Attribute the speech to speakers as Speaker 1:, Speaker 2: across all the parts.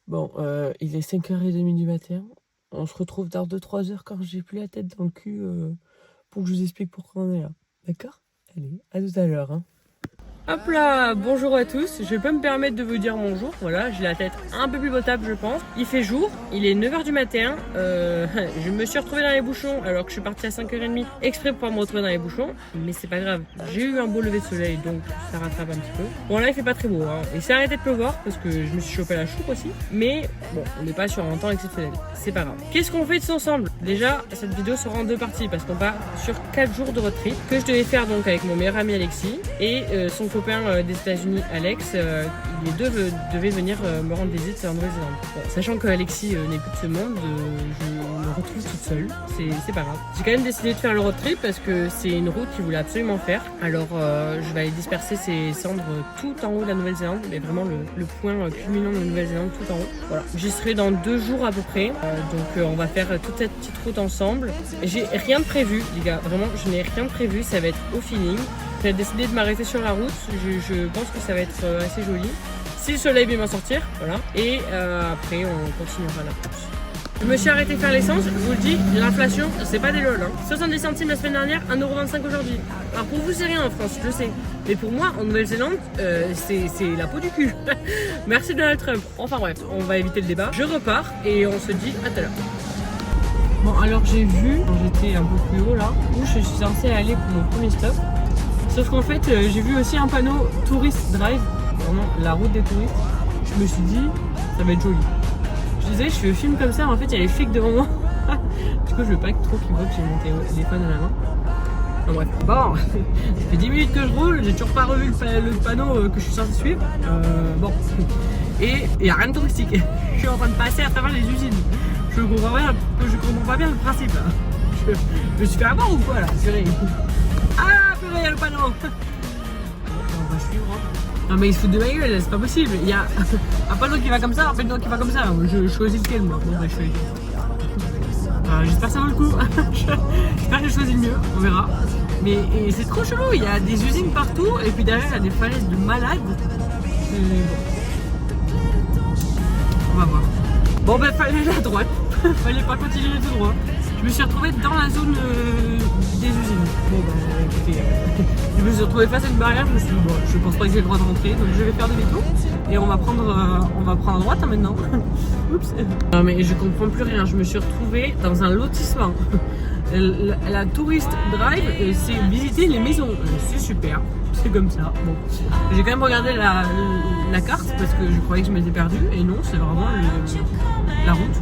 Speaker 1: Bon, il est 5h30 du matin. On se retrouve dans 2-3 heures quand j'ai plus la tête dans le cul pour que je vous explique pourquoi on est là. D'accord? Allez, à tout à l'heure. Hein. Hop là, bonjour à tous, je peux me permettre de vous dire bonjour, voilà, j'ai la tête un peu plus potable je pense. Il fait jour, il est 9h du matin, je me suis retrouvée dans les bouchons alors que je suis partie à 5h30 exprès pour me retrouver dans les bouchons, mais c'est pas grave, j'ai eu un beau lever de soleil donc ça rattrape un petit peu. Bon là il fait pas très beau, hein. Il s'est arrêté de pleuvoir parce que je me suis chopé la choupe aussi, mais bon, on n'est pas sur un temps exceptionnel, c'est pas grave. Qu'est-ce qu'on fait tous ensemble? Déjà, cette vidéo sera en 2 parties parce qu'on part sur 4 jours de road trip que je devais faire donc avec mon meilleur ami Alexis et son copain des États-Unis, Alex, les deux devaient venir me rendre visite en Nouvelle-Zélande. Bon, sachant que Alexis n'est plus de ce monde, je me retrouve toute seule, c'est pas grave. J'ai quand même décidé de faire le road trip parce que c'est une route qu'il voulait absolument faire. Alors je vais aller disperser ses cendres tout en haut de la Nouvelle-Zélande, mais vraiment le point culminant de la Nouvelle-Zélande tout en haut. Voilà, j'y serai dans 2 jours à peu près, donc on va faire toute cette petite route ensemble. J'ai rien de prévu, les gars, vraiment je n'ai rien de prévu, ça va être au feeling. J'ai décidé de m'arrêter sur la route, je pense que ça va être assez joli. Si le soleil vient m'en sortir, voilà. Et après on continuera la course. Je me suis arrêté faire l'essence, je vous le dis, l'inflation c'est pas des lol. Hein. 70 centimes la semaine dernière, 1,25€ aujourd'hui. Alors pour vous c'est rien en France, je sais. Mais pour moi en Nouvelle-Zélande, c'est la peau du cul. Merci Donald Trump. Enfin bref, on va éviter le débat. Je repars et on se dit à tout à l'heure. Bon alors j'ai vu, quand j'étais un peu plus haut là, où je suis censée aller pour mon premier stop. Sauf qu'en fait, j'ai vu aussi un panneau Tourist Drive, vraiment la route des touristes. Je me suis dit, ça va être joli. Je disais, je filme comme ça, mais en fait, il y a les flics devant moi. Du coup, je veux pas que trop qu'ils voient que j'ai mon téléphone à la main. Enfin, bref, bon, ça fait 10 minutes que je roule, j'ai toujours pas revu le panneau que je suis censé suivre. Bon, et il n'y a rien de touristique. Je suis en train de passer à travers les usines. Je comprends pas bien le principe là. Je me suis fait avoir ou quoi là? Ah, purée, il y a le panneau. On va suivre. Non mais il se fout de ma gueule, c'est pas possible. Il y a un panneau qui va comme ça, un panneau qui va comme ça. Je choisis lequel moi. Bon bah je choisis. J'espère que ça vaut le coup. J'espère que je choisis le mieux, on verra. Mais c'est trop chelou, il y a des usines partout et puis derrière il y a des falaises de malades. On va voir. Bon bah fallait aller à droite. Fallait pas continuer tout droit. Je me suis retrouvée dans la zone des usines. Bon bah écoutez, je me suis retrouvée face à une barrière, je me suis dit bon, je pense pas que j'ai le droit de rentrer, donc je vais faire demi-tour et on va prendre à droite hein, maintenant. Oups. Non mais je comprends plus rien, je me suis retrouvée dans un lotissement. La tourist drive, c'est visiter les maisons, c'est super, c'est comme ça. Bon, j'ai quand même regardé la carte parce que je croyais que je m'étais perdue et non, c'est vraiment la route.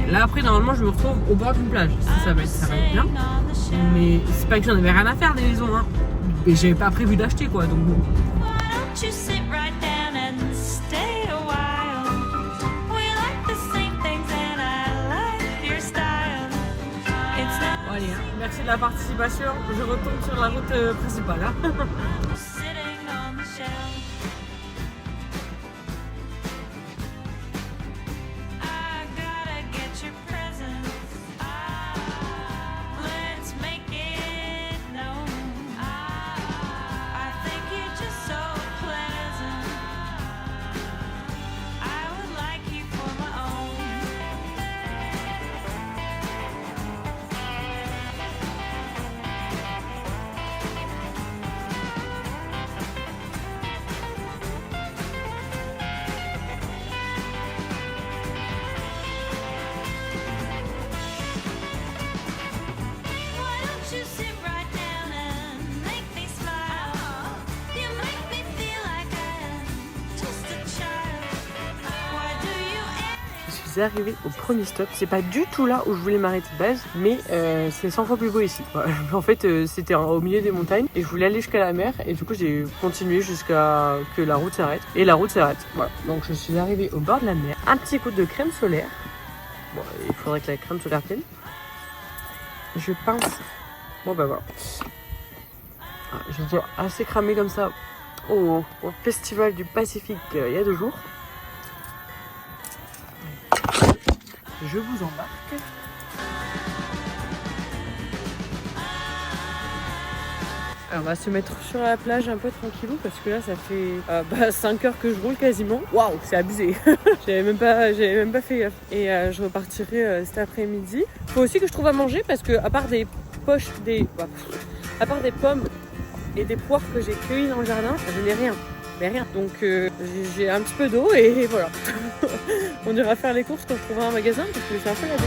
Speaker 1: Là après normalement je me retrouve au bord d'une plage, ça va être bien, mais c'est pas que j'en avais rien à faire des maisons hein, et j'avais pas prévu d'acheter quoi donc bon. Bon, allez, hein, merci de la participation, je retourne sur la route principale. Hein. Arrivé au premier stop, c'est pas du tout là où je voulais m'arrêter de base, mais c'est 100 fois plus beau ici. Voilà. En fait, c'était au milieu des montagnes et je voulais aller jusqu'à la mer et du coup j'ai continué jusqu'à que la route s'arrête et la route s'arrête. Voilà. Donc je suis arrivée au bord de la mer, un petit coup de crème solaire. Bon, il faudrait que la crème solaire tienne. Je pince. Bon bah voilà. Je suis assez cramée comme ça au festival du Pacifique il y a 2 jours. Je vous embarque. Alors, on va se mettre sur la plage un peu tranquillou parce que là ça fait 5 heures que je roule quasiment. Waouh, c'est abusé. J'avais même pas fait gaffe. Et je repartirai cet après-midi. Faut aussi que je trouve à manger parce que à part des pommes et des poires que j'ai cueillies dans le jardin, je n'ai rien. Mais rien. Donc j'ai un petit peu d'eau et voilà. On ira faire les courses quand je trouverai un magasin parce que c'est un peu la bête.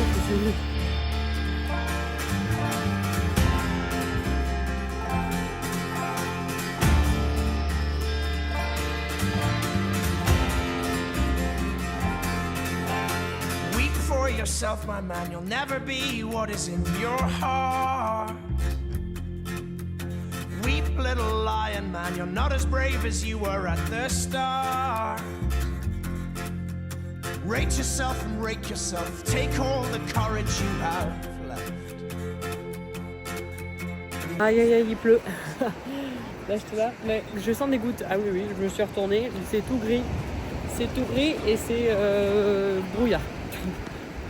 Speaker 2: Yourself, my man, you'll never be what is in your heart. Weep, little lion man, you're not as brave as you were at the start. Rate yourself and rake yourself, take all the courage you have left.
Speaker 1: Aïe aïe aïe, il pleut. Là je te vois, mais je sens des gouttes. Ah oui, je me suis retournée, c'est tout gris. C'est tout gris et c'est brouillard.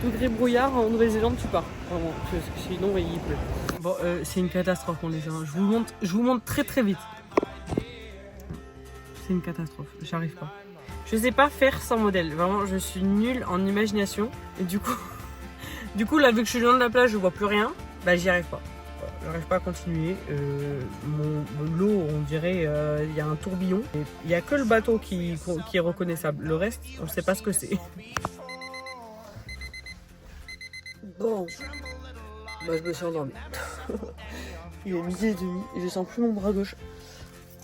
Speaker 1: Tout gris brouillard en Nouvelle-Zélande, tu pars. Vraiment, sinon il pleut. Bon, c'est une catastrophe mon dessin. Je vous montre très très vite. C'est une catastrophe, j'arrive pas. Je sais pas faire sans modèle. Vraiment, je suis nulle en imagination. Et du coup là, vu que je suis loin de la plage, je vois plus rien. Bah, j'y arrive pas. J'arrive pas à continuer. L'eau, on dirait, il y a un tourbillon. Il y a que le bateau qui est reconnaissable. Le reste, on sait pas ce que c'est. Bon, bah, je me suis endormie. Il est 12h30 et je sens plus mon bras gauche.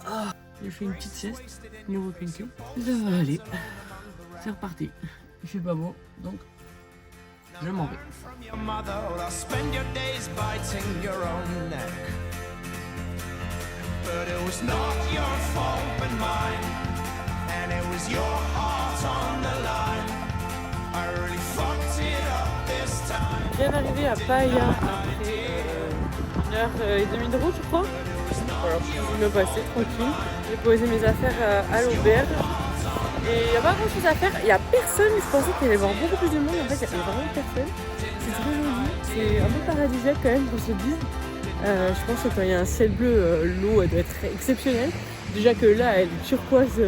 Speaker 1: Ah, j'ai fait une petite sieste, niveau pinky. Ça va aller. C'est reparti. Il fait pas beau, donc je m'en vais. Je viens d'arriver à Paia après 1h30 de route, je crois. Voilà, je me passer tranquille. J'ai posé mes affaires à l'auberge. Et il n'y a pas grand chose à faire. Il n'y a personne. Je pensais qu'il y allait y avoir beaucoup plus de monde. En fait, il n'y a vraiment personne. C'est très joli. C'est un peu paradisiaque quand même qu'on se dise. Je pense que quand il y a un ciel bleu, l'eau doit être exceptionnelle. Déjà que là, elle est turquoise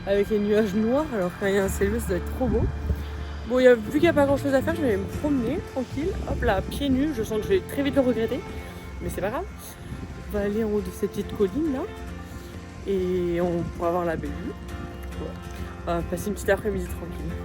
Speaker 1: avec les nuages noirs. Alors quand il y a un ciel bleu, ça doit être trop beau. Bon, vu qu'il n'y a pas grand chose à faire, je vais me promener tranquille. Hop là, pieds nus, je sens que je vais très vite le regretter. Mais c'est pas grave. On va aller en haut de cette petite colline là. Et on pourra avoir la belle vue. Voilà. On va passer une petite après-midi tranquille.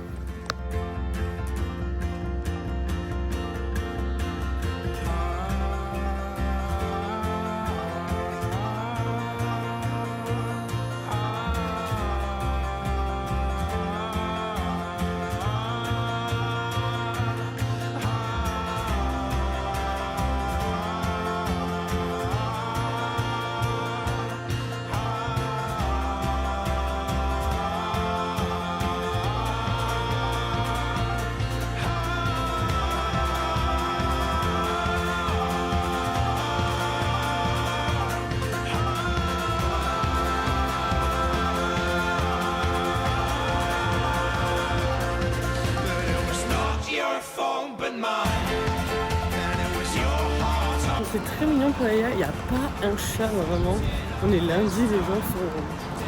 Speaker 1: C'est très mignon pour aller là, il n'y a pas un chat vraiment. On est lundi, les gens sont...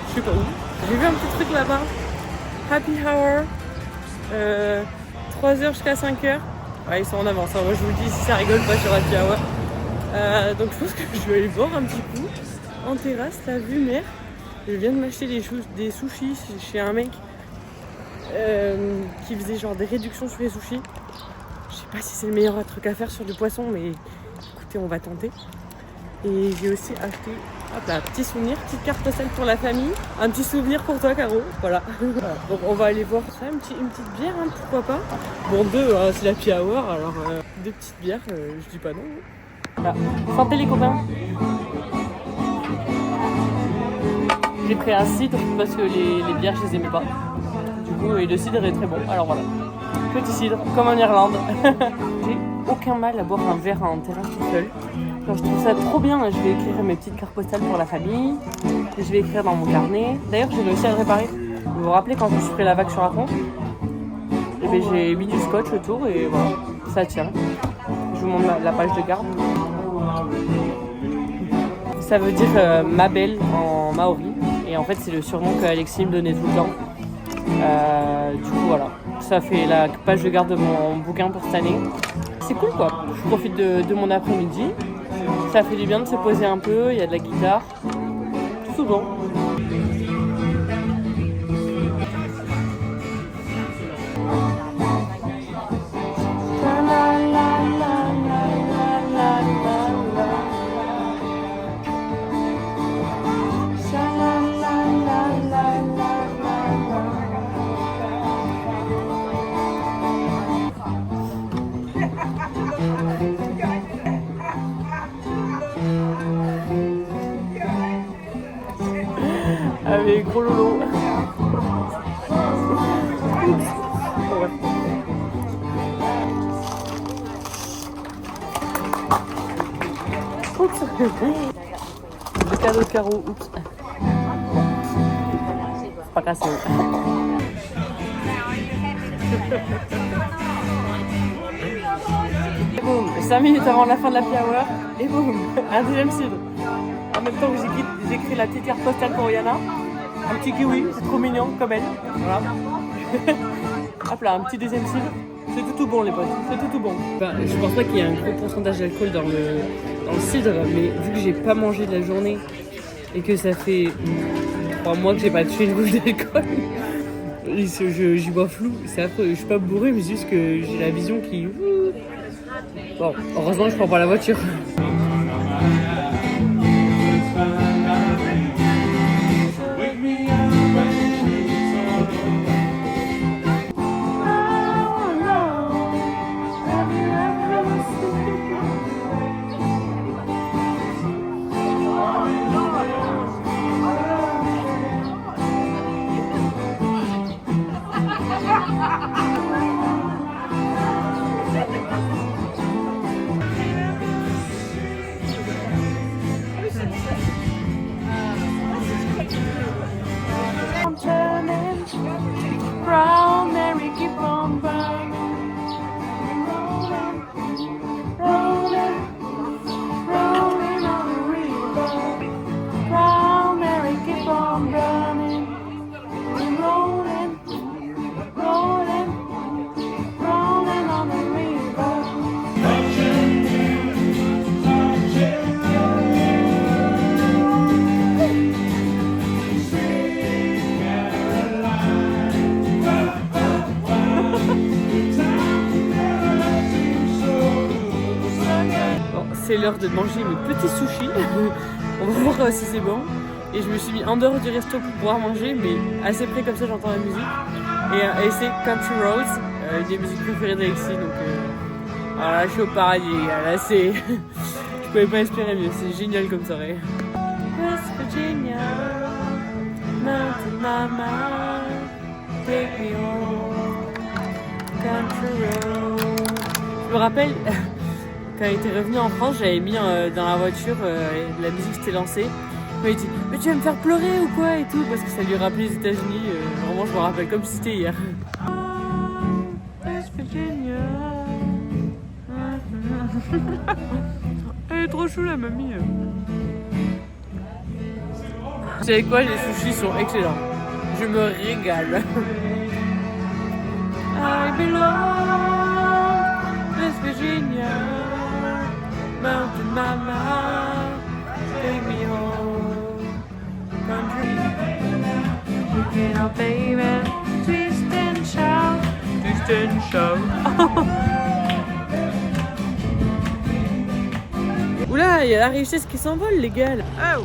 Speaker 1: Je sais pas où. J'ai vu un petit truc là-bas. Happy Hour. 3h jusqu'à 5h. Ouais, ils sont en avance. Hein. Moi je vous le dis, si ça rigole pas sur Happy Hour. Donc je pense que je vais aller boire un petit coup. En terrasse, la vue mer. Je viens de m'acheter des sushis chez un mec qui faisait genre des réductions sur les sushis. Je sais pas si c'est le meilleur truc à faire sur du poisson, mais écoutez, on va tenter. Et j'ai aussi acheté un petit souvenir, petite carte postale pour la famille. Un petit souvenir pour toi, Caro. Voilà. Donc on va aller voir ça, une petite bière, hein, pourquoi pas. Bon, deux, hein, c'est la happy hour, alors deux petites bières, je dis pas non. Voilà. Santé les copains. J'ai pris un cidre parce que les bières, je les aimais pas. Du coup, et le cidre est très bon, alors voilà. Petit cidre, comme en Irlande. J'ai aucun mal à boire un verre en terrasse tout seul. Quand je trouve ça trop bien, je vais écrire mes petites cartes postales pour la famille. Je vais écrire dans mon carnet. D'ailleurs, j'ai réussi à le réparer. Vous vous rappelez quand je me suis pris la vague sur la tronche? Et bien, j'ai mis du scotch autour et voilà, ça tient. Je vous montre la page de garde. Ça veut dire ma belle en maori. Et en fait, c'est le surnom qu'Alexis me donnait tout le temps. Du coup, voilà. Ça fait la page de garde de mon bouquin pour cette année. C'est cool quoi. Je profite de mon après-midi. Ça fait du bien de se poser un peu. Il y a de la guitare. Tout bon. Avec gros lolo. Oups. Le cadeau de carreau. Oups. C'est pas cassé. Et boum, 5 minutes avant la fin de la happy hour. Et boum, un deuxième cidre. En même temps que j'écris la petite carte postale pour Yana. Un petit kiwi, c'est trop mignon comme elle. Voilà. Hop là, un petit deuxième cidre. C'est tout bon les potes, c'est tout bon. Enfin, je pense pas qu'il y ait un gros pourcentage d'alcool dans le cidre, mais vu que j'ai pas mangé de la journée et que ça fait 3 mois que j'ai pas touché une goutte d'alcool, j'y bois flou. C'est affreux, je suis pas bourré, mais c'est juste que j'ai la vision qui... Bon, heureusement je prends pas la voiture. Brown Mary, keep on burning, rolling, rolling on the river. Brown Mary, keep on burning, rolling, rolling, rolling on the river. C'est l'heure de manger mes petits sushis. On va voir si c'est bon. Et je me suis mis en dehors du resto pour pouvoir manger, mais assez près comme ça j'entends la musique. Et c'est Country Roads, une des musiques préférées d'Alexis. Donc alors là je suis au paradis. Là c'est... je pouvais pas espérer mieux, c'est génial comme soirée. West Virginia, Mountain Mama, take me home, Country Roads. Je me rappelle... Quand il était revenu en France, j'avais mis dans la voiture, la musique s'était lancée. Il m'a dit « Mais tu vas me faire pleurer ou quoi ?» et tout, parce que ça lui rappelait les États-Unis. Vraiment, je me rappelle comme si c'était hier. West Virginia. Elle est trop chou la mamie. Vous savez quoi, les sushis sont excellents. Je me régale. I belong West Virginia. Mountain Mama, take me home, country. You know, baby, twist and shout, twist and shout. Oula, il y a la richesse qui s'envole, les gars. Oh.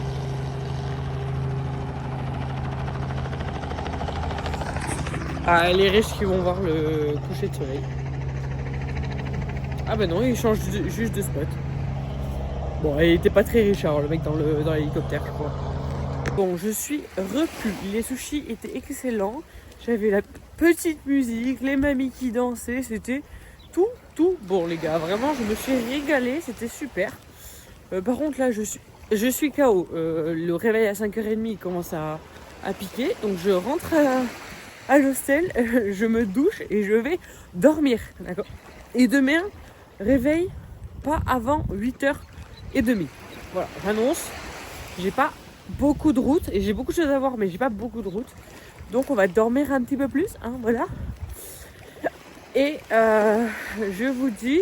Speaker 1: Ah, les riches qui vont voir le coucher de soleil. Ah bah non, il change juste de spot. Bon, il était pas très riche, alors, le mec dans l'hélicoptère, je crois. Bon, je suis repus. Les sushis étaient excellents. J'avais la petite musique, les mamies qui dansaient. C'était tout bon, les gars. Vraiment, je me suis régalée. C'était super. Par contre, là, je suis KO. Le réveil à 5h30 il commence à piquer. Donc, je rentre à l'hostel. Je me douche et je vais dormir. D'accord. Et demain, réveil pas avant 8h30. Voilà, j'annonce. j'ai pas beaucoup de route et j'ai beaucoup de choses à voir mais j'ai pas beaucoup de route. Donc on va dormir un petit peu plus, hein, voilà. Et je vous dis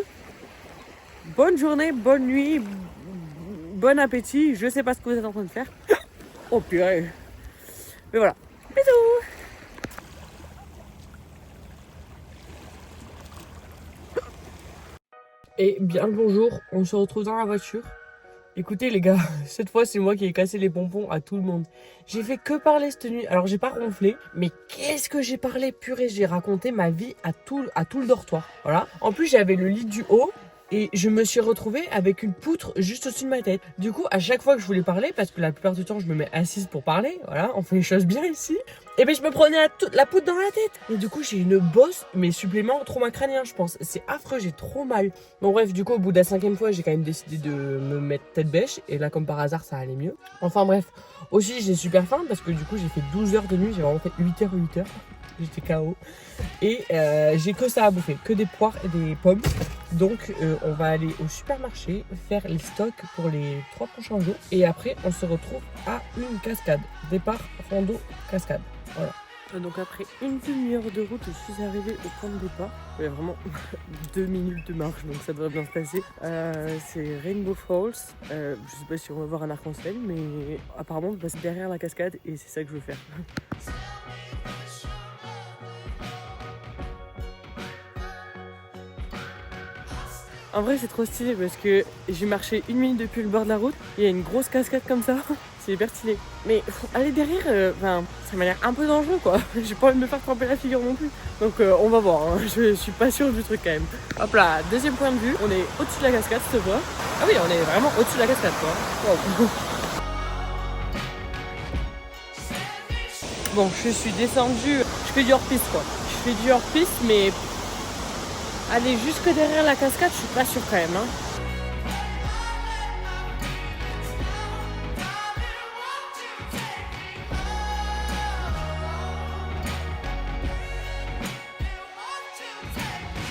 Speaker 1: bonne journée, bonne nuit, bon appétit. Je sais pas ce que vous êtes en train de faire. Oh purée. Mais voilà, bisous. Et bien le bonjour, on se retrouve dans la voiture. Écoutez les gars, cette fois c'est moi qui ai cassé les pompons à tout le monde. J'ai fait que parler cette nuit, alors j'ai pas ronflé, mais qu'est-ce que j'ai parlé, purée, j'ai raconté ma vie à tout le dortoir, voilà. En plus j'avais le lit du haut et je me suis retrouvée avec une poutre juste au-dessus de ma tête. Du coup à chaque fois que je voulais parler, parce que la plupart du temps je me mets assise pour parler, voilà, on fait les choses bien ici, et ben je me prenais la poutre dans la tête. Et du coup j'ai une bosse, mais supplément trauma crânien je pense, c'est affreux, j'ai trop mal. Bon bref, du coup au bout de la 5e fois j'ai quand même décidé de me mettre tête bêche, et là comme par hasard ça allait mieux. Enfin bref, aussi j'ai super faim parce que du coup j'ai fait 12 heures de nuit, j'ai vraiment fait 8h, j'étais KO. Et j'ai que ça à bouffer, que des poires et des pommes. Donc on va aller au supermarché faire les stocks pour les 3 prochains jours. Et après on se retrouve à une cascade, départ rando cascade, voilà. Donc après une demi-heure de route, je suis arrivée au point de départ. Il y a vraiment 2 minutes de marche, donc ça devrait bien se passer. C'est Rainbow Falls. Je sais pas si on va voir un arc-en-ciel, mais apparemment on passe derrière la cascade et c'est ça que je veux faire. En vrai c'est trop stylé parce que j'ai marché 1 minute depuis le bord de la route. Il y a une grosse cascade comme ça. C'est hyper stylé. Mais aller derrière, ça m'a l'air un peu dangereux quoi. J'ai pas envie de me faire tremper la figure non plus. Donc on va voir, hein. Je suis pas sûre du truc quand même. Hop là, deuxième point de vue. On est au-dessus de la cascade, ça se voit. Ah oui, on est vraiment au-dessus de la cascade quoi. Wow. Bon, je suis descendue. Je fais du hors-piste quoi. Je fais du hors-piste mais aller jusque derrière la cascade, je suis pas sûre quand même, hein.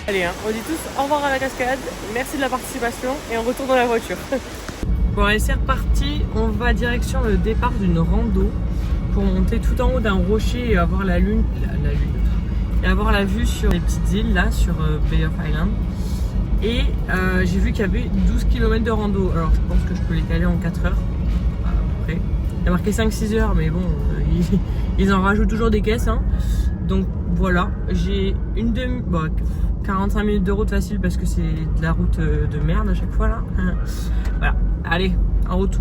Speaker 1: Allez, hein, on dit tous au revoir à la cascade, merci de la participation et on retourne dans la voiture. Bon allez, c'est reparti, on va direction le départ d'une rando pour monter tout en haut d'un rocher et avoir la lune, et avoir la vue sur les petites îles là, sur Bay of Island. Et j'ai vu qu'il y avait 12 km de rando, alors je pense que je peux les caler en 4 heures à peu près. Il y a marqué 5-6 heures mais bon, ils en rajoutent toujours des caisses, hein. Donc voilà, j'ai 45 minutes de route facile parce que c'est de la route de merde à chaque fois là. Voilà, allez, en route.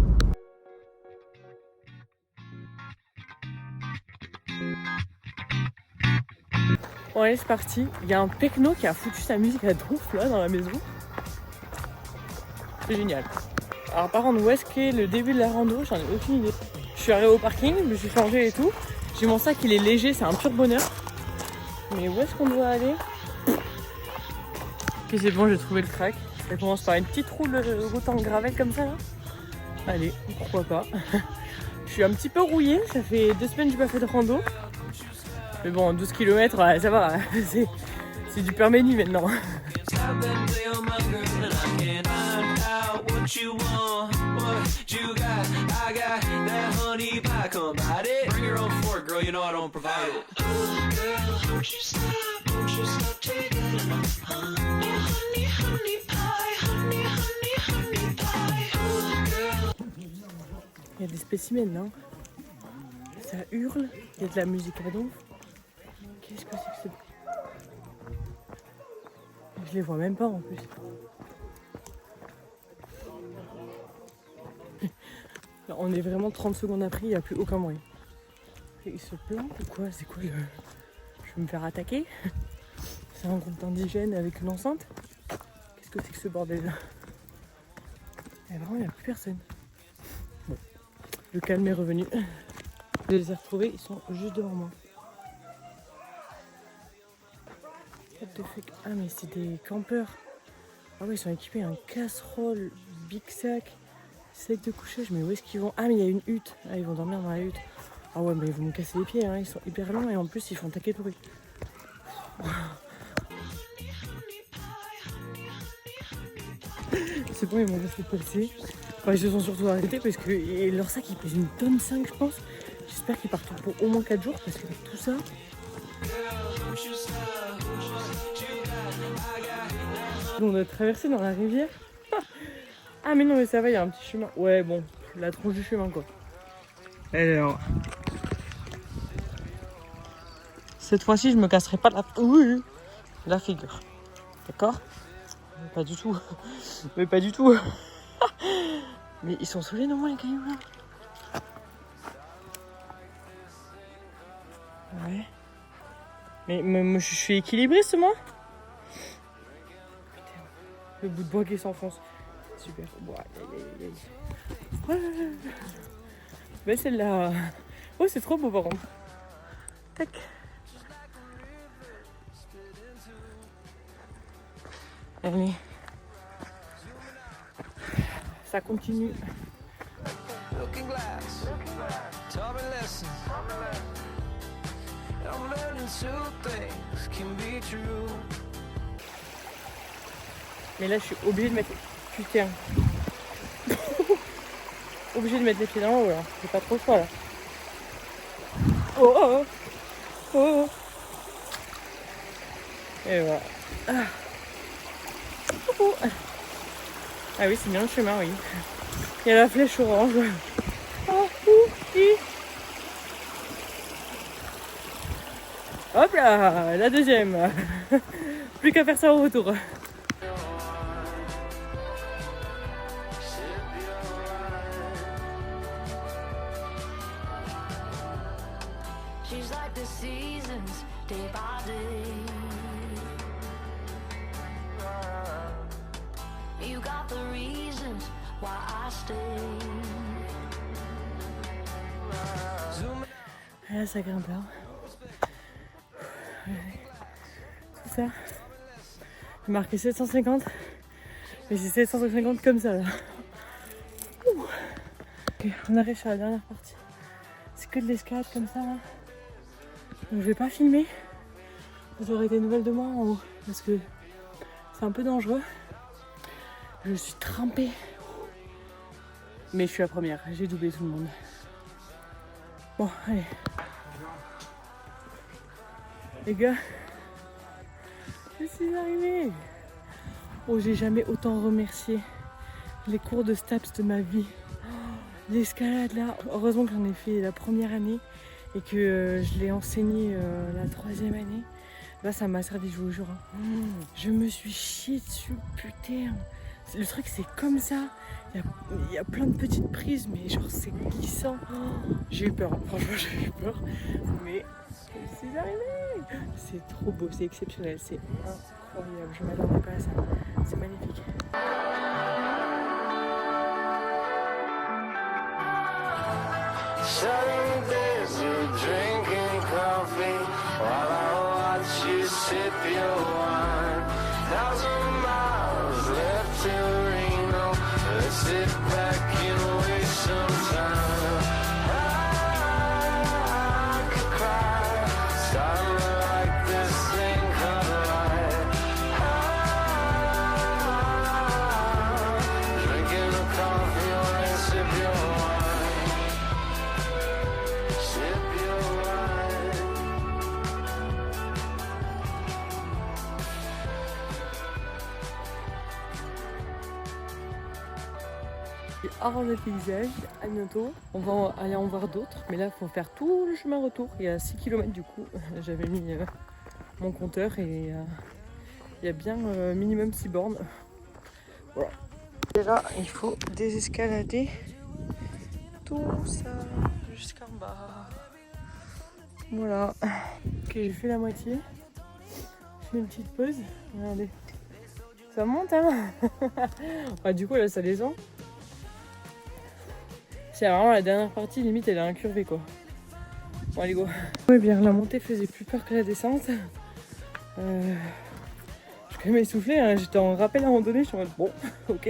Speaker 1: Bon allez, c'est parti. Il y a un techno qui a foutu sa musique à donf là dans la maison. C'est génial. Alors par contre, où est-ce qu'est le début de la rando? J'en ai aucune idée. Je suis arrivée au parking, je me suis changée et tout. J'ai mon sac, il est léger, c'est un pur bonheur. Mais où est-ce qu'on doit aller? Ok, c'est bon, j'ai trouvé le crack. Ça commence par une petite route en gravel comme ça là. Allez, pourquoi pas. Je suis un petit peu rouillée, ça fait 2 semaines que j'ai pas fait de rando. Mais bon, 12 km, ça va, c'est du permis maintenant. Il y a des spécimens là. Ça hurle, il y a de la musique à donf. Qu'est-ce que c'est que Je les vois même pas en plus. Là, on est vraiment 30 secondes après, il n'y a plus aucun bruit. Ils se plantent ou quoi? C'est quoi le... Je vais me faire attaquer? C'est un groupe d'indigènes avec une enceinte? Qu'est-ce que c'est que ce bordel là? Et vraiment, il n'y a plus personne. Bon, le calme est revenu. Je les ai retrouvés, ils sont juste devant moi. Ah mais c'est des campeurs. Ah oui, ils sont équipés un casserole, big sac, sac de couchage. Mais où est-ce qu'ils vont? Ah mais il y a une hutte. Ah, ils vont dormir dans la hutte. Ah ouais, mais ils vont me casser les pieds, hein. Ils sont hyper lents et en plus ils font taquer de bruit. C'est bon, ils m'ont laissé passer. Enfin, ils se sont surtout arrêtés parce que leur sac il pèse 1,5 tonne, je pense. J'espère qu'ils partent pour au moins 4 jours parce que tout ça. On a traversé dans la rivière. Ah mais non mais ça va, il y a un petit chemin. Ouais bon, la tronche du chemin quoi. Alors. Cette fois-ci je me casserai pas la figure. D'accord? Pas du tout. Mais pas du tout. Mais ils sont soulés non les cailloux là? Ouais. Mais je suis équilibriste moi? Putain. Le bout de bois qui s'enfonce. Super. Ouais. Mais celle-là. Oh c'est trop beau par contre. Tac. Allez. Ça continue.
Speaker 2: Looking glass, taught me lessons. I'm learning two things can be true.
Speaker 1: Mais là je suis obligée de mettre. Putain. Obligée de mettre les pieds dans l'eau là. J'ai pas trop le choix là. Oh. Et voilà. Ah oui, c'est bien le chemin, oui. Il y a la flèche orange. Hop là, la deuxième. Plus qu'à faire ça au retour.
Speaker 3: She's like the seasons, day by day. You got the reasons why I stay.
Speaker 1: Là, ça grimpe là. Tout ça. J'ai marqué 750. Mais c'est 750 comme ça là. Ok, on arrive sur la dernière partie. C'est que de l'escalade comme ça là. Donc je vais pas filmer. Vous aurez des nouvelles de moi en haut. Parce que c'est un peu dangereux. Je suis trempée. Mais je suis la première. J'ai doublé tout le monde. Bon, allez. Les gars, je suis arrivée. Oh, j'ai jamais autant remercié les cours de STAPS de ma vie. Oh, l'escalade là, heureusement que j'en ai fait la première année et que je l'ai enseigné la troisième année. Là, ça m'a servi, je vous jure. Je me suis chiée dessus, putain. Le truc, c'est comme ça. Il y a plein de petites prises, mais genre, c'est glissant. Oh, j'ai eu peur, franchement, j'ai eu peur. Mais je suis arrivée. C'est trop beau, c'est exceptionnel, c'est incroyable. Je m'attendais pas à ça. C'est magnifique.
Speaker 4: Sunny desert, drinking coffee while I watch you sip your wine. 1,000 miles left to Reno. Let's sit back and waste some time. I could cry, starting like this thing called life. Drinking a coffee while I sip your wine. Sip your wine.
Speaker 1: Hors le paysage, à bientôt. On va aller en voir d'autres, mais là il faut faire tout le chemin retour. Il y a 6 km du coup. J'avais mis mon compteur et il y a bien minimum 6 bornes. Voilà. Et là, il faut désescalader tout ça jusqu'en bas. Voilà. Ok, j'ai fait la moitié. Je fais une petite pause. Regardez. Ça monte, hein. Ah, du coup, là, ça descend. C'est vraiment la dernière partie, limite, elle est incurvée, quoi. Bon, allez, go. Ouais, bien, la montée faisait plus peur que la descente. Je suis quand même essoufflée, hein. J'étais en rappel à un moment donné, je suis en mode bon, ok.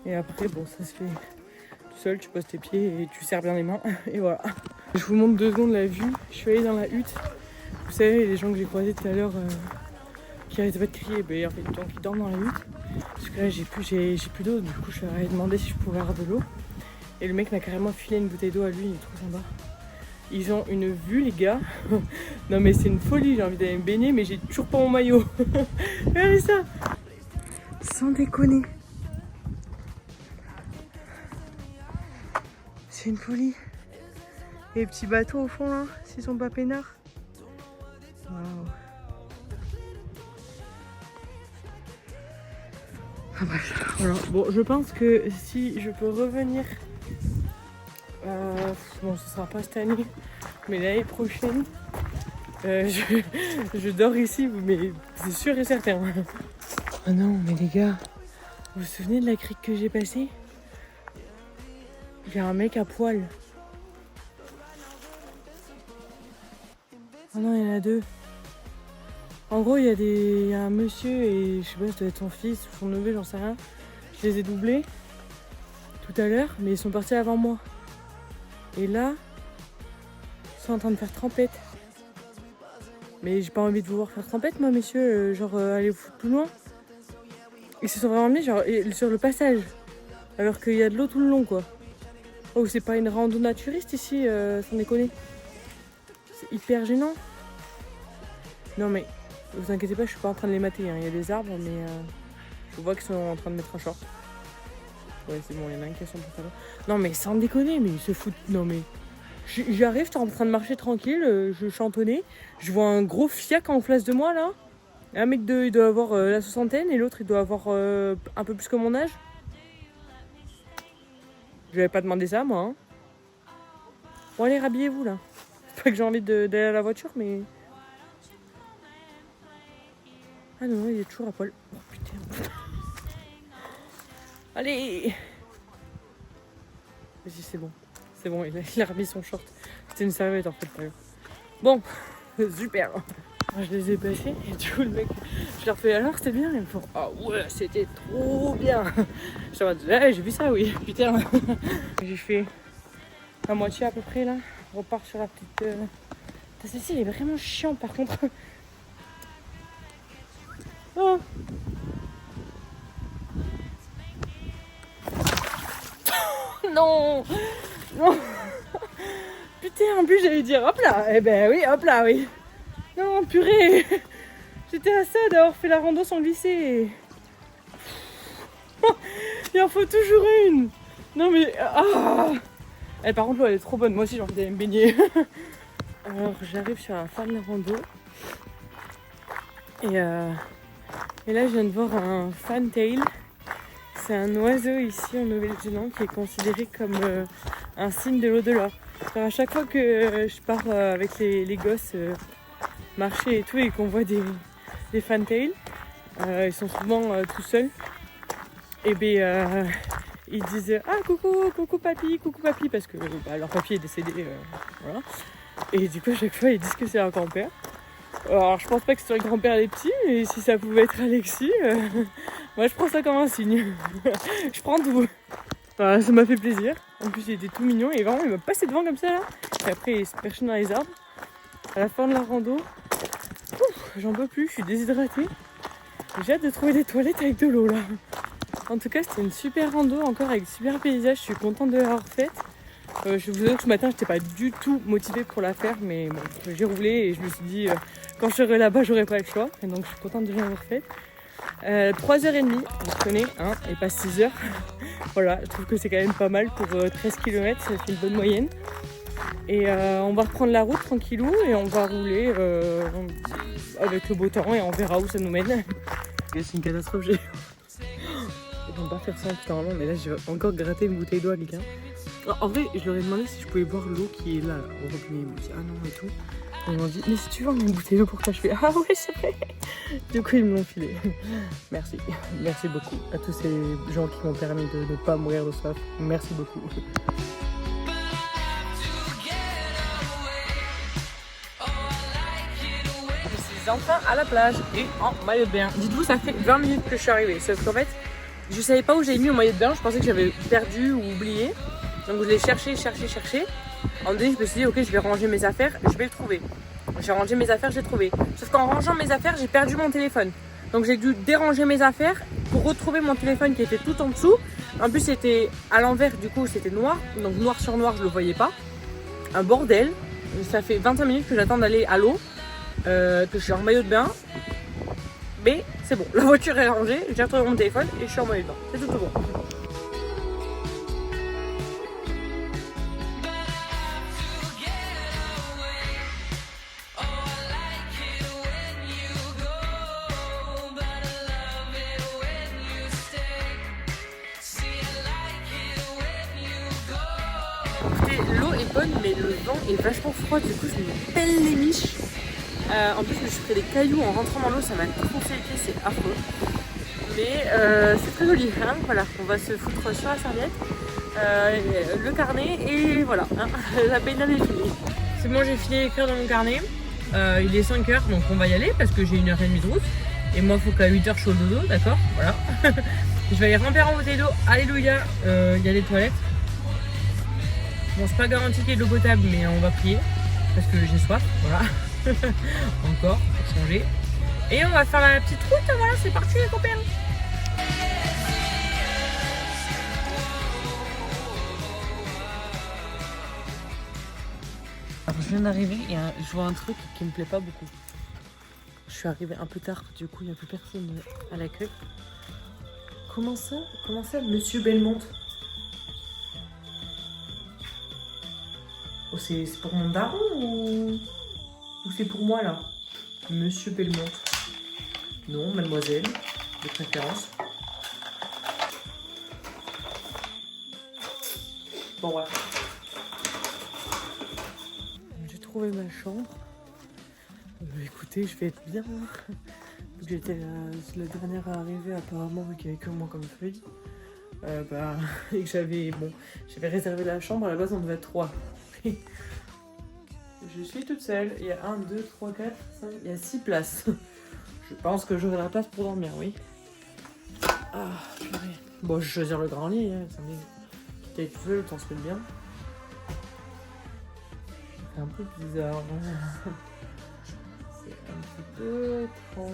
Speaker 1: Et après, bon, ça se fait tout seul, tu poses tes pieds et tu serres bien les mains, et voilà. Je vous montre 2 secondes la vue. Je suis allée dans la hutte. Vous savez, les gens que j'ai croisés tout à l'heure qui arrêtait pas de crier. Ben, en fait, donc ils dorment dans la hutte. Parce que là, j'ai plus d'eau. Du coup, je leur ai demandé si je pouvais avoir de l'eau. Et le mec m'a carrément filé une bouteille d'eau à lui, il est trop sympa. Ils ont une vue, les gars. Non, mais c'est une folie, j'ai envie d'aller me baigner, mais j'ai toujours pas mon maillot. Regardez ça. Sans déconner. C'est une folie. Et les petits bateaux au fond, là, s'ils sont pas peinards. Waouh. Ah bref, voilà. Bon, je pense que si je peux revenir, bon, ce sera pas cette année, mais l'année prochaine, je dors ici, mais c'est sûr et certain. Ah non, mais les gars, vous vous souvenez de la crique que j'ai passée? Il y a un mec à poil. Ah non, il y en a deux. En gros, il y a un monsieur et je sais pas, ça doit être son fils ou son neveu, j'en sais rien. Je les ai doublés tout à l'heure, mais ils sont partis avant moi. Et là, ils sont en train de faire trempette. Mais j'ai pas envie de vous voir faire trempette, moi, messieurs. Genre, aller vous foutre plus loin. Ils se sont vraiment mis genre, sur le passage. Alors qu'il y a de l'eau tout le long, quoi. Oh, c'est pas une rando naturiste ici, sans déconner. C'est hyper gênant. Non, mais vous inquiétez pas, je suis pas en train de les mater. Hein. Il y a des arbres, mais je vois qu'ils sont en train de mettre un short. Ouais, c'est bon, il y en a un qui a son pantalon. Non, mais sans déconner, mais ils se foutent. Non, mais j'arrive, j'étais en train de marcher tranquille, je chantonnais. Je vois un gros fiac en face de moi, là. Un mec, il doit avoir la soixantaine et l'autre, il doit avoir un peu plus que mon âge. Je n'avais pas demandé ça, moi. Hein. Bon, allez, rhabillez-vous, là. C'est pas que j'ai envie d'aller à la voiture, mais... Ah non, il est toujours à poil. Oh putain. Allez. Vas-y, c'est bon. C'est bon, il a remis son short. C'était une serviette en fait. Bon, super. Je les ai passés et du coup le mec, je leur fais alors c'était bien. Ils me font ah ouais c'était trop bien. Je suis en mode ouais, j'ai vu ça oui. Putain. J'ai fait la moitié à peu près là. On repart sur la petite... Celle-ci elle est vraiment chiant par contre. Oh. Non. Non. Putain, en plus j'allais dire hop là. Eh ben oui, hop là, oui. Non, purée. J'étais à ça d'avoir fait la rando sans glisser. Il en faut toujours une. Non mais... Ah. Eh, par contre l'eau elle est trop bonne. Moi aussi j'ai envie d'aller me baigner. Alors j'arrive sur la fin de la rando. Et là, je viens de voir un fantail. C'est un oiseau ici en Nouvelle-Zélande qui est considéré comme un signe de l'au-delà. À chaque fois que je pars avec les gosses marcher et tout et qu'on voit des fantails, ils sont souvent tout seuls. Et bien, ils disent ah coucou papy, parce que leur papy est décédé. Voilà. Et du coup, à chaque fois, ils disent que c'est leur grand-père. Alors je pense pas que ce soit le grand-père des petits, mais si ça pouvait être Alexis, moi je prends ça comme un signe. Je prends tout. Enfin, ça m'a fait plaisir. En plus il était tout mignon et vraiment il m'a passé devant comme ça là. Et après il se perchait dans les arbres. À la fin de la rando, j'en peux plus, je suis déshydratée. J'ai hâte de trouver des toilettes avec de l'eau là. En tout cas c'était une super rando encore avec super paysage, je suis contente de l'avoir faite. Je vous avoue que ce matin j'étais pas du tout motivée pour la faire, mais bon, j'ai roulé et je me suis dit quand je serai là-bas j'aurai pas le choix, et donc je suis contente de l'avoir faite. 3h30, vous connaissez, hein, et pas 6h. Voilà, je trouve que c'est quand même pas mal pour 13 km, ça fait une bonne moyenne. Et on va reprendre la route tranquillou et on va rouler avec le beau temps et on verra où ça nous mène. C'est une catastrophe, j'ai... Je vais pas faire ça putain non, mais là je vais encore gratter une bouteille d'eau à quelqu'un. En vrai, je leur ai demandé si je pouvais boire l'eau qui est là au robinet. Ils m'ont dit ah non et tout. Et ils m'ont dit mais si tu veux une bouteille d'eau pour toi, je fais ah ouais c'est vrai. Du coup ils me l'ont filé. Merci, merci beaucoup à tous ces gens qui m'ont permis de ne pas mourir de soif. Merci beaucoup. Je suis enfin à la plage et en maillot de bain. Dites-vous ça fait 20 minutes que je suis arrivée. Sauf qu'en fait je savais pas où j'avais mis mon maillot de bain. Je pensais que j'avais perdu ou oublié. Donc je l'ai cherché. En deux, je me suis dit ok je vais ranger mes affaires, je vais le trouver. J'ai rangé mes affaires, j'ai trouvé. Sauf qu'en rangeant mes affaires, j'ai perdu mon téléphone. Donc j'ai dû déranger mes affaires pour retrouver mon téléphone qui était tout en dessous. En plus c'était à l'envers, du coup c'était noir. Donc noir sur noir, je le voyais pas. Un bordel. Ça fait 25 minutes que j'attends d'aller à l'eau. Que je suis en maillot de bain. Mais c'est bon, la voiture est rangée, j'ai retrouvé mon téléphone et je suis en maillot de bain. C'est tout bon. L'eau est bonne mais le vent est vachement froid, du coup je me pèle les miches. En plus je me suis pris des cailloux en rentrant dans l'eau, ça m'a défoncé les pieds, c'est affreux. Mais c'est très joli, hein, voilà, on va se foutre sur la serviette, le carnet et voilà, hein, la baignade est finie. C'est bon, j'ai fini d'écrire dans mon carnet, il est 5h donc on va y aller parce que j'ai 1h30 de route. Et moi il faut qu'à 8h je sois au dodo, d'accord, voilà. Je vais aller remplir en bouteille d'eau, alléluia, il y a des toilettes. Bon, c'est pas garanti qu'il y ait de l'eau potable, mais on va prier parce que j'ai soif, voilà. Encore, pour changer. Et on va faire la petite route, voilà, c'est parti les copains. Alors, je viens d'arriver et je vois un truc qui me plaît pas beaucoup. Je suis arrivée un peu tard, du coup il n'y a plus personne à l'accueil. Comment ça, monsieur Belmont? Oh, c'est pour mon daron ou c'est pour moi là? Monsieur Belmont. Non, mademoiselle, de préférence. Bon, ouais. J'ai trouvé ma chambre. Écoutez, je vais être bien. J'étais la dernière à arriver apparemment, vu qu'il n'y avait que moi comme feuille. Et que j'avais réservé la chambre, à la base on devait être 3. Je suis toute seule, il y a 1, 2, 3, 4, 5, il y a 6 places. Je pense que j'aurai la place pour dormir, oui. Ah, purée. Bon, je vais choisir le grand lit, hein. Quitte à être tout seul, le temps se fait bien. C'est un peu bizarre, hein. C'est un petit peu étrange.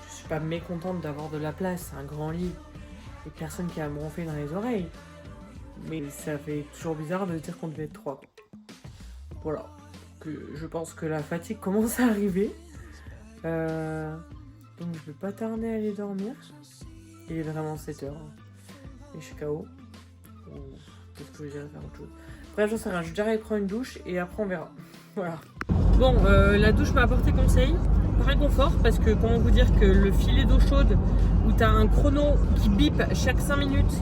Speaker 1: Je suis pas mécontente d'avoir de la place, c'est un grand lit. Et personne qui va me ronfler dans les oreilles. Mais ça fait toujours bizarre de dire qu'on devait être 3. Voilà. Je pense que la fatigue commence à arriver. Donc je vais pas tarder à aller dormir. Il est vraiment 7h. Et je suis KO. Peut-être que je vais faire autre chose. Après, j'en sais rien. Je vais déjà aller prendre une douche et après on verra. Voilà. Bon, la douche m'a apporté conseil. Pas réconfort parce que comment vous dire que le filet d'eau chaude où tu as un chrono qui bip chaque 5 minutes.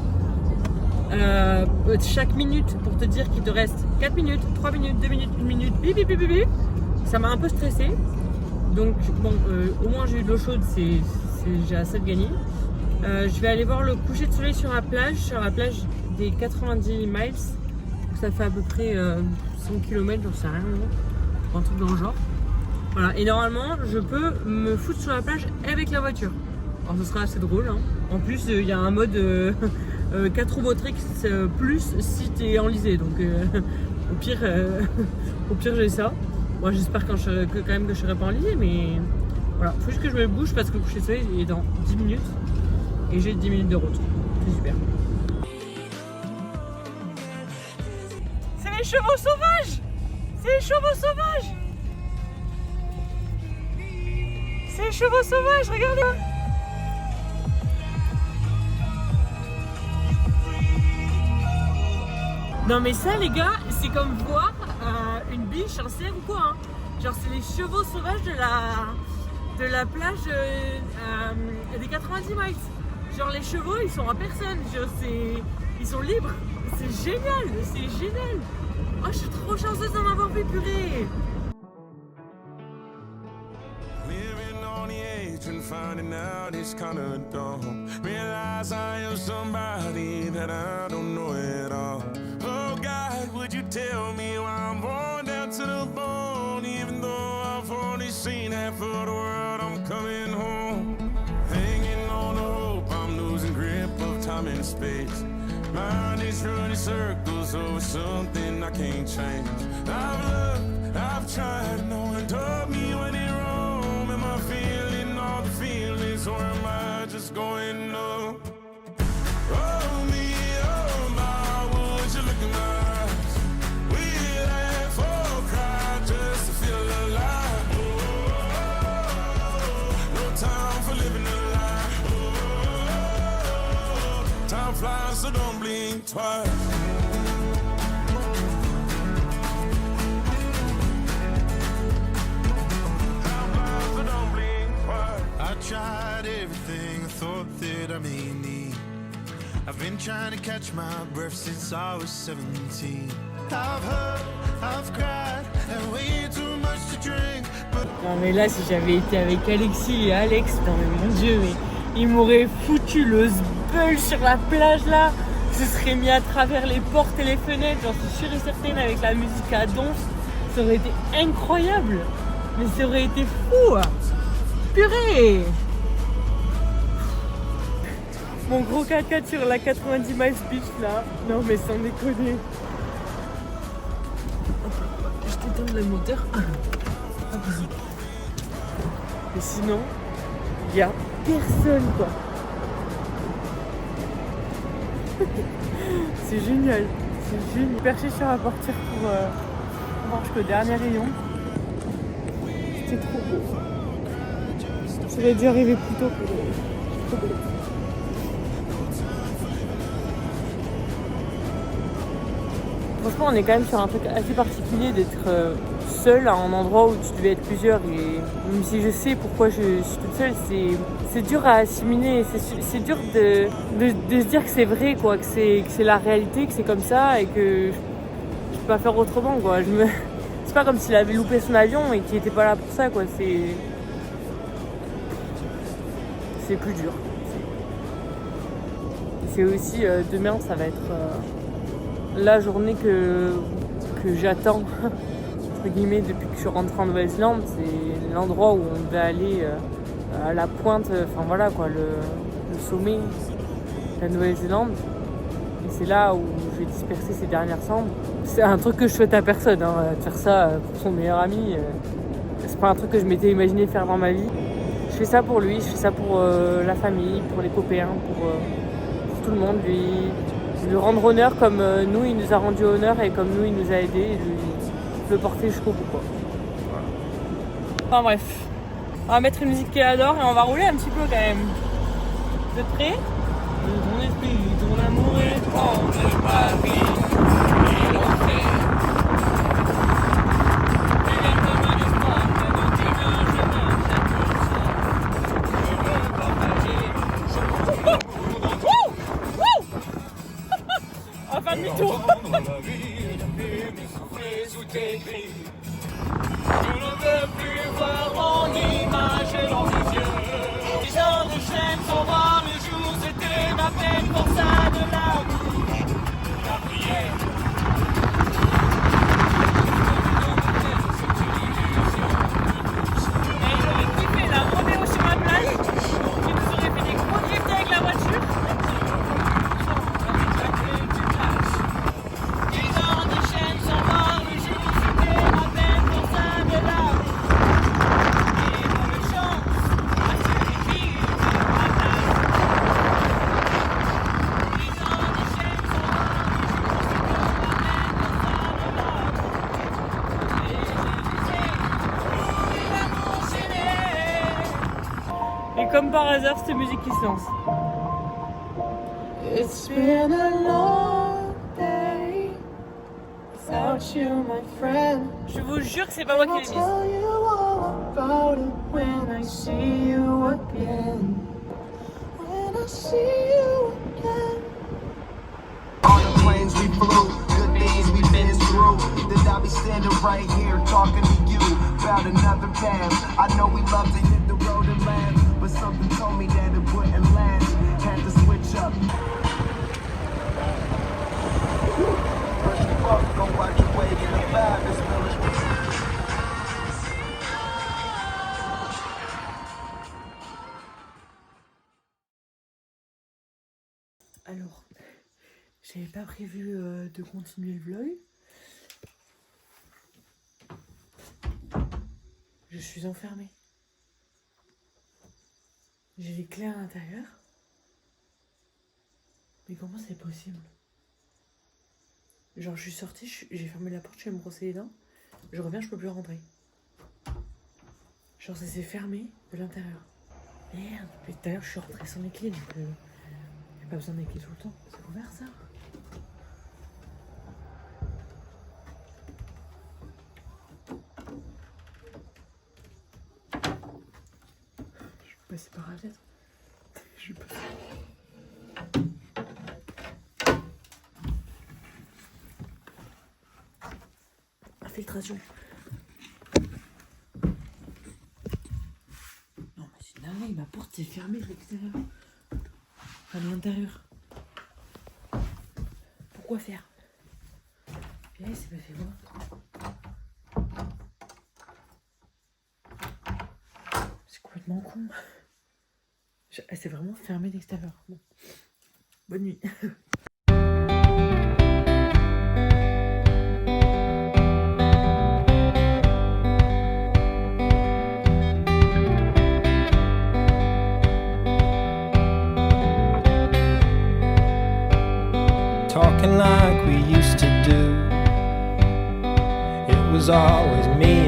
Speaker 1: Chaque minute pour te dire qu'il te reste 4 minutes, 3 minutes, 2 minutes, 1 minute, bip bip bip bip. Ça m'a un peu stressé. Donc bon, au moins j'ai eu de l'eau chaude, j'ai assez de gagner. Je vais aller voir le coucher de soleil sur la plage des 90 miles. Ça fait à peu près 100 km, j'en sais rien, un truc dans le genre. Voilà, et normalement je peux me foutre sur la plage avec la voiture. Alors ce sera assez drôle, hein. En plus il y a un mode 4 roues motrices plus si t'es enlisé, donc au pire j'ai ça. Moi j'espère quand même que je serai pas enlisé, mais voilà, faut juste que je me bouge parce que le coucher de soleil est dans 10 minutes et j'ai 10 minutes de route. C'est super. C'est les chevaux sauvages! C'est les chevaux sauvages! C'est les chevaux sauvages, regardez! Non mais ça les gars, c'est comme voir une biche, un cerf ou quoi, hein. Genre c'est les chevaux sauvages de la plage des 90 miles. Genre les chevaux ils sont à personne, genre ils sont libres. C'est génial, c'est génial. Oh je suis trop chanceuse d'en avoir vu, purée.
Speaker 5: And finding out it's kinda dumb. Realize I am somebody that I don't know at all. Oh God, would you tell me why I'm born down to the bone? Even though I've only seen half of the world, I'm coming home. Hanging on the hope, I'm losing grip of time and space. Mind is running circles over something I can't change. I've looked, I've tried, no one told me when it wrong. Am I feeling all the feelings, or am I just going up? Oh me, oh my, would you look in my eyes? We laugh or cry just to feel alive. No time for living a lie. Time flies, so don't blink twice. Time flies, so don't blink twice.
Speaker 6: I tried everything I thought that I may need. I've been trying to catch my breath since I was 17. I've heard, I've cried, and way too much to drink. But
Speaker 1: Non mais là si j'avais été avec Alexis et Alex, non mais mon dieu, mais ils m'auraient foutu le zbeul sur la plage là. Je serais mis à travers les portes et les fenêtres, j'en suis sûre et certaine, avec la musique à donf. Ça aurait été incroyable. Mais ça aurait été fou. Purée. Mon gros 4x4 sur la 90 miles beach là. Non mais sans déconner. Je t'éteins le moteur. Et sinon, il y a personne quoi. C'est génial. C'est génial. Perché sur la portière pour voir jusqu'au dernier rayon. C'était trop beau. Ça aurait dû arriver plus tôt. Trop beau. Franchement, on est quand même sur un truc assez particulier d'être seul à un endroit où tu devais être plusieurs. Et même si je sais pourquoi je suis toute seule, c'est dur à assimiler. C'est dur de se dire que c'est vrai, quoi, que c'est la réalité, que c'est comme ça et que je peux pas faire autrement, quoi. C'est pas comme s'il avait loupé son avion et qu'il était pas là pour ça, quoi. C'est plus dur. C'est aussi demain, ça va être la journée que j'attends entre guillemets depuis que je suis rentrée en Nouvelle-Zélande. C'est l'endroit où on devait aller à la pointe, enfin voilà quoi, le sommet de la Nouvelle-Zélande. Et c'est là où je vais disperser ces dernières cendres. C'est un truc que je souhaite à personne, hein, de faire ça pour son meilleur ami. C'est pas un truc que je m'étais imaginé faire dans ma vie. Je fais ça pour lui, je fais ça pour la famille, pour les copains, pour tout le monde. Lui rendre honneur comme nous, il nous a rendu honneur et comme nous, il nous a aidés. Et le porter jusqu'au bout, quoi. Voilà. Enfin bref, on va mettre une musique qu'elle adore et on va rouler un petit peu quand même. Vous êtes prêts? Ton esprit, ton amour est fort de ma vie. Et l'on fait. Enfin demi-tour. Je ne veux plus voir mon image dans mes yeux. Les gens de chaîne sans voir le jour, c'était ma peine pour ça de l'amour. La prière. Et j'aurais kiffé la Roméo sur la plage. Qui nous aurait fait des gros drifts avec la voiture. Et comme par hasard, cette musique qui se lance. It's been a long day without you, my friend. Je vous jure que c'est pas moi qui l'ai mise. Tell you all about it when I see you again. When I see you again.
Speaker 7: On the planes we flew, good things we've been through. Then I'll be standing right here talking to you about another path. I know we love to hit the road and laugh, but something told me that it wouldn't last. Had to switch up. First you fuck, go watch your way, get a vibe, this village.
Speaker 1: Alors, J'avais pas prévu de continuer le vlog. Je suis enfermée. J'ai les clés à l'intérieur. Mais comment c'est possible? Genre je suis sortie, j'ai fermé la porte, je vais me brosser les dents. Je reviens, je peux plus rentrer. Genre ça s'est fermé de l'intérieur. Merde, mais tout à l'heure je suis rentrée sans les clés, donc y a pas besoin des clés tout le temps. C'est ouvert ça? Je peux passer par la fenêtre. Je peux pas. Infiltration. Non mais c'est dingue, ma porte s'est fermée de l'extérieur. Enfin de l'intérieur. Pourquoi faire? Et là il s'est passé quoi? C'est complètement con. Elle s'est vraiment fermée de l'extérieur. Bon. Bonne nuit.
Speaker 8: Talking like we used to do. It was always me